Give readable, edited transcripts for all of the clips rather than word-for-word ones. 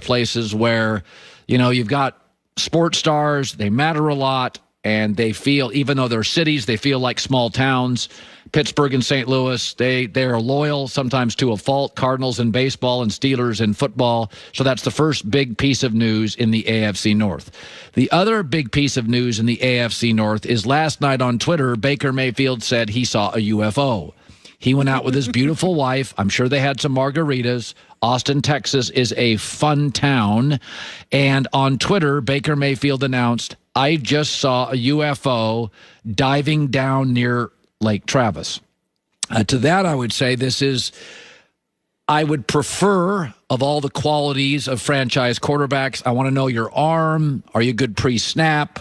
places where, you've got sports stars, they matter a lot, and they feel, even though they're cities, they feel like small towns. Pittsburgh and St. Louis, they're loyal sometimes to a fault. Cardinals in baseball and Steelers in football. So that's the first big piece of news in the AFC North. The other big piece of news in the AFC North is last night on Twitter, Baker Mayfield said he saw a UFO. He went out with his beautiful wife. I'm sure they had some margaritas. Austin, Texas is a fun town. And on Twitter, Baker Mayfield announced, I just saw a UFO diving down near Lake Travis. To that, I would say I would prefer, of all the qualities of franchise quarterbacks, I want to know your arm. Are you good pre-snap?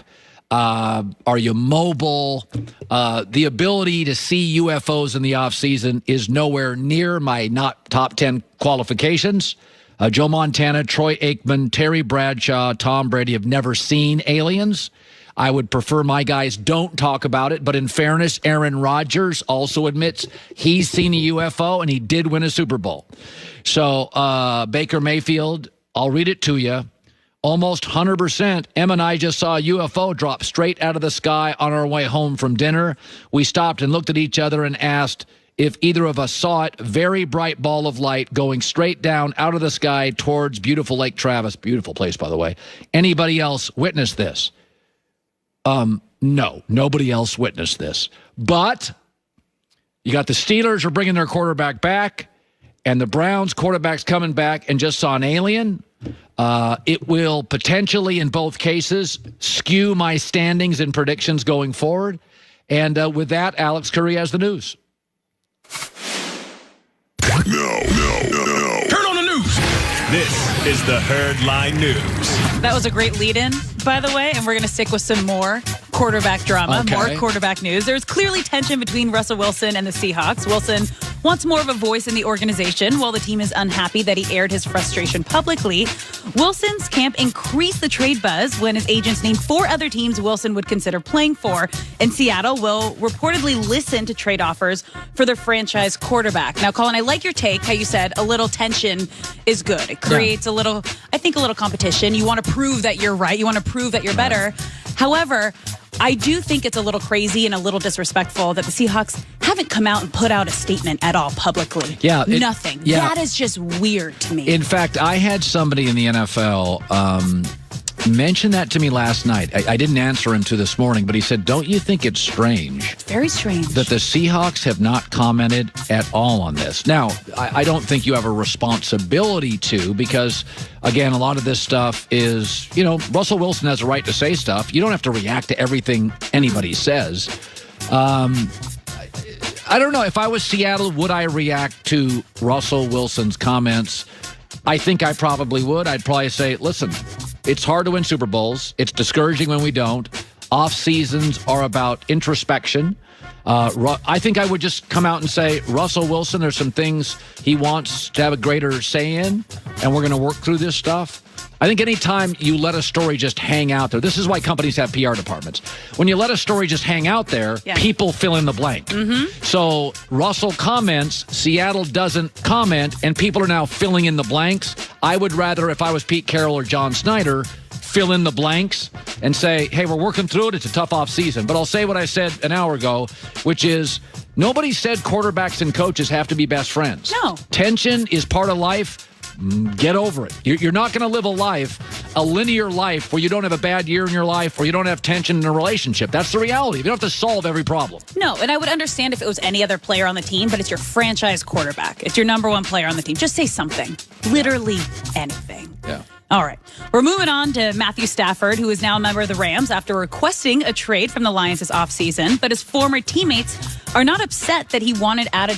Are you mobile? The ability to see UFOs in the offseason is nowhere near my not top 10 qualifications. Joe Montana, Troy Aikman, Terry Bradshaw, Tom Brady have never seen aliens. I would prefer my guys don't talk about it, but in fairness, Aaron Rodgers also admits he's seen a UFO and he did win a Super Bowl. So Baker Mayfield, I'll read it to you. Almost 100%. Em and I just saw a UFO drop straight out of the sky on our way home from dinner. We stopped and looked at each other and asked if either of us saw it. Very bright ball of light going straight down out of the sky towards beautiful Lake Travis. Beautiful place, by the way. Anybody else witnessed this? No, nobody else witnessed this. But you got the Steelers are bringing their quarterback back, and the Browns quarterback's coming back and just saw an alien. It will potentially, in both cases, skew my standings and predictions going forward. And with that, Alex Curry has the news. No. Turn on the news. This is the Herd Line News. That was a great lead-in, by the way, and we're going to stick with some more quarterback drama, more quarterback news. There's clearly tension between Russell Wilson and the Seahawks. Wilson wants more of a voice in the organization, while the team is unhappy that he aired his frustration publicly. Wilson's camp increased the trade buzz when his agents named 4 other teams Wilson would consider playing for. And Seattle will reportedly listen to trade offers for their franchise quarterback. Now, Colin, I like your take, how you said a little tension is good. It creates a little competition. You want to prove that you're right. You want to prove that you're better. However, I do think it's a little crazy and a little disrespectful that the Seahawks haven't come out and put out a statement at all publicly. Yeah. Nothing. Yeah. That is just weird to me. In fact, I had somebody in the NFL mention that to me last night. I didn't answer him to this morning, but he said, don't you think it's strange? It's very strange. That the Seahawks have not commented at all on this. Now, I don't think you have a responsibility to, because, again, a lot of this stuff is, Russell Wilson has a right to say stuff. You don't have to react to everything anybody says. I don't know. If I was Seattle, would I react to Russell Wilson's comments? I think I probably would. I'd probably say, listen, it's hard to win Super Bowls. It's discouraging when we don't. Off seasons are about introspection. I think I would just come out and say, Russell Wilson, there's some things he wants to have a greater say in, and we're going to work through this stuff. I think anytime you let a story just hang out there, this is why companies have PR departments. When you let a story just hang out there, people fill in the blank. Mm-hmm. So Russell comments, Seattle doesn't comment, and people are now filling in the blanks. I would rather, if I was Pete Carroll or John Snyder, fill in the blanks and say, hey, we're working through it. It's a tough offseason. But I'll say what I said an hour ago, which is nobody said quarterbacks and coaches have to be best friends. No. Tension is part of life. Get over it. You're not going to live a linear life where you don't have a bad year in your life or you don't have tension in a relationship. That's the reality. You don't have to solve every problem. No, and I would understand if it was any other player on the team, but it's your franchise quarterback. It's your number one player on the team. Just say something. Literally anything. Yeah. All right. We're moving on to Matthew Stafford, who is now a member of the Rams after requesting a trade from the Lions this offseason. But his former teammates are not upset that he wanted out of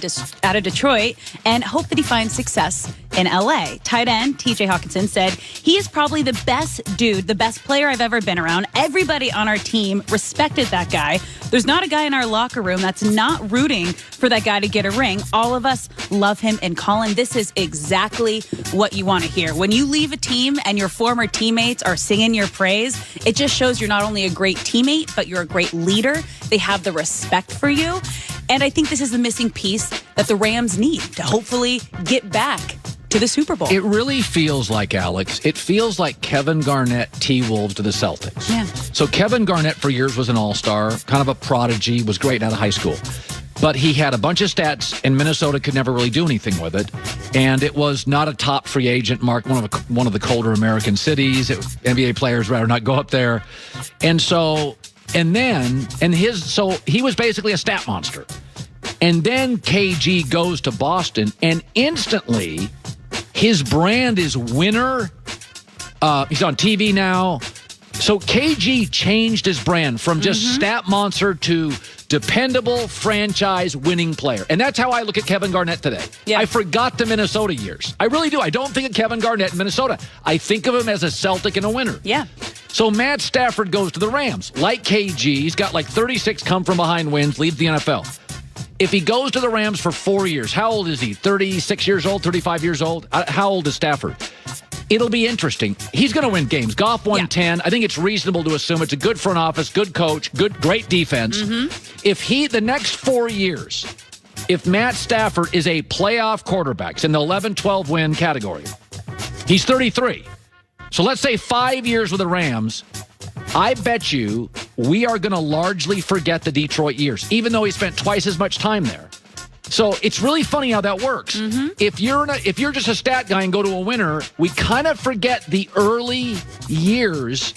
Detroit and hope that he finds success in L.A. Tight end TJ Hawkinson said, he is probably the best dude, the best player I've ever been around. Everybody on our team respected that guy. There's not a guy in our locker room that's not rooting for that guy to get a ring. All of us love him. And Colin, this is exactly what you want to hear. When you leave a team and your former teammates are singing your praise, it just shows you're not only a great teammate, but you're a great leader. They have the respect for you. And I think this is the missing piece that the Rams need to hopefully get back to the Super Bowl. It really feels like, Alex, it feels like Kevin Garnett T-Wolves to the Celtics. Yeah. So Kevin Garnett for years was an all-star, kind of a prodigy, was great out of high school. But he had a bunch of stats, and Minnesota could never really do anything with it. And it was not a top free agent mark, one of the colder American cities. NBA players rather not go up there. And so, so he was basically a stat monster. And then KG goes to Boston, and instantly his brand is winner. He's on TV now. So KG changed his brand from just stat monster to dependable franchise winning player. And that's how I look at Kevin Garnett today. Yeah. I forgot the Minnesota years. I really do. I don't think of Kevin Garnett in Minnesota. I think of him as a Celtic and a winner. Yeah. So Matt Stafford goes to the Rams. Like KG, he's got like 36 come-from-behind wins, leads the NFL. If he goes to the Rams for 4 years, how old is he? 36 years old, 35 years old? How old is Stafford? It'll be interesting. He's going to win games. Goff won 10. I think it's reasonable to assume it's a good front office, good coach, great defense. If the next 4 years, if Matt Stafford is a playoff quarterback, it's in the 11-12 win category, he's 33. So let's say 5 years with the Rams, I bet you we are going to largely forget the Detroit years, even though he spent twice as much time there. So it's really funny how that works. If you're just a stat guy and go to a winner, we kind of forget the early years.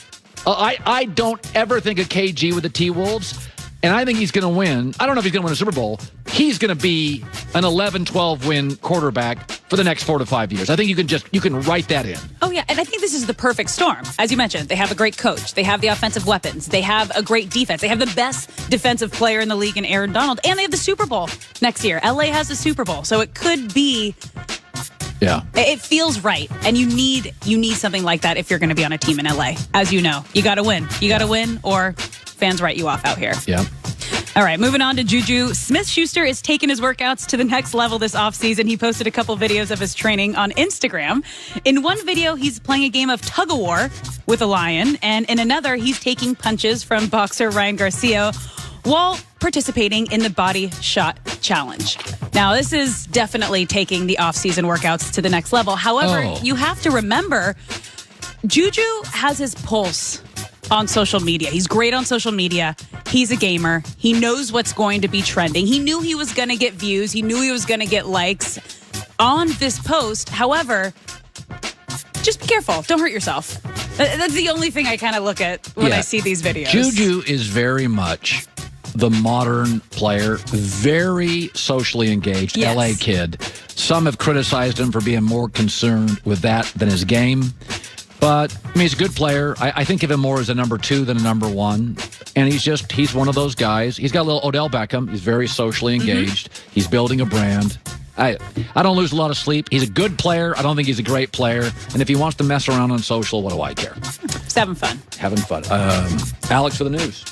I don't ever think of KG with the T-Wolves, and I think he's going to win. I don't know if he's going to win a Super Bowl. He's going to be an 11-12 win quarterback for the next 4 to 5 years. I think you can write that in. Oh, yeah, and I think this is the perfect storm. As you mentioned, they have a great coach. They have the offensive weapons. They have a great defense. They have the best defensive player in the league in Aaron Donald, and they have the Super Bowl next year. LA has the Super Bowl, so it could be... Yeah. It feels right, and you need something like that if you're going to be on a team in LA. As you know, you got to win. You got to win, or fans write you off out here. Yeah. All right, moving on to Juju. Smith-Schuster is taking his workouts to the next level this offseason. He posted a couple videos of his training on Instagram. In one video, he's playing a game of tug-of-war with a lion, and in another, he's taking punches from boxer Ryan Garcia while participating in the Body Shot Challenge. Now, this is definitely taking the off-season workouts to the next level. However, you have to remember, Juju has his pulse on social media. He's great on social media. He's a gamer. He knows what's going to be trending. He knew he was going to get views. He knew he was going to get likes on this post. However, just be careful. Don't hurt yourself. That's the only thing I kind of look at when I see these videos. Juju is very much the modern player, very socially engaged, LA kid. Some have criticized him for being more concerned with that than his game. But, I mean, he's a good player. I think of him more as a number 2 than a number 1. And he's one of those guys. He's got a little Odell Beckham. He's very socially engaged. He's building a brand. I don't lose a lot of sleep. He's a good player. I don't think he's a great player. And if he wants to mess around on social, what do I care? Just having fun. Having fun. Alex for the news.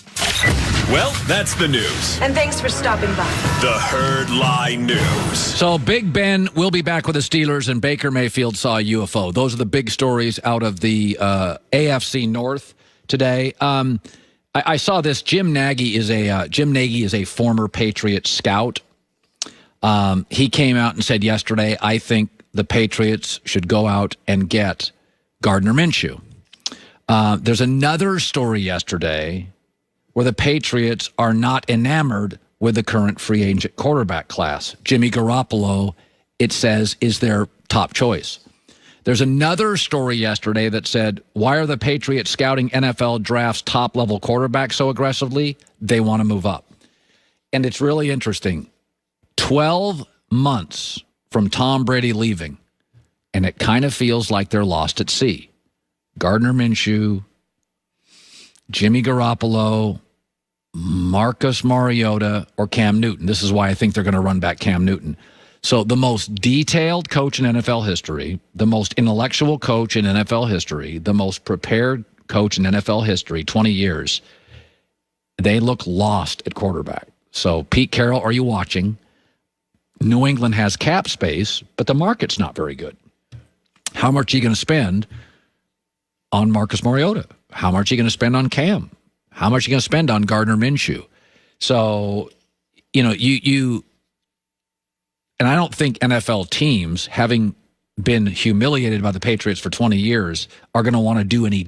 Well, that's the news. And thanks for stopping by. The Herd Lie News. So Big Ben will be back with the Steelers, and Baker Mayfield saw a UFO. Those are the big stories out of the AFC North today. I saw this. Jim Nagy is a former Patriot scout. He came out and said yesterday, I think the Patriots should go out and get Gardner Minshew. There's another story yesterday where the Patriots are not enamored with the current free agent quarterback class. Jimmy Garoppolo, it says, is their top choice. There's another story yesterday that said, why are the Patriots scouting NFL drafts top-level quarterbacks so aggressively? They want to move up. And it's really interesting. 12 months from Tom Brady leaving, and it kind of feels like they're lost at sea. Gardner Minshew, Jimmy Garoppolo, Marcus Mariota, or Cam Newton. This is why I think they're going to run back Cam Newton. So the most detailed coach in NFL history, the most intellectual coach in NFL history, the most prepared coach in NFL history, 20 years, they look lost at quarterback. So Pete Carroll, are you watching? New England has cap space, but the market's not very good. How much are you going to spend on Marcus Mariota? How much are you going to spend on Cam? How much are you going to spend on Gardner Minshew? So, you know, and I don't think NFL teams, having been humiliated by the Patriots for 20 years are going to want to do any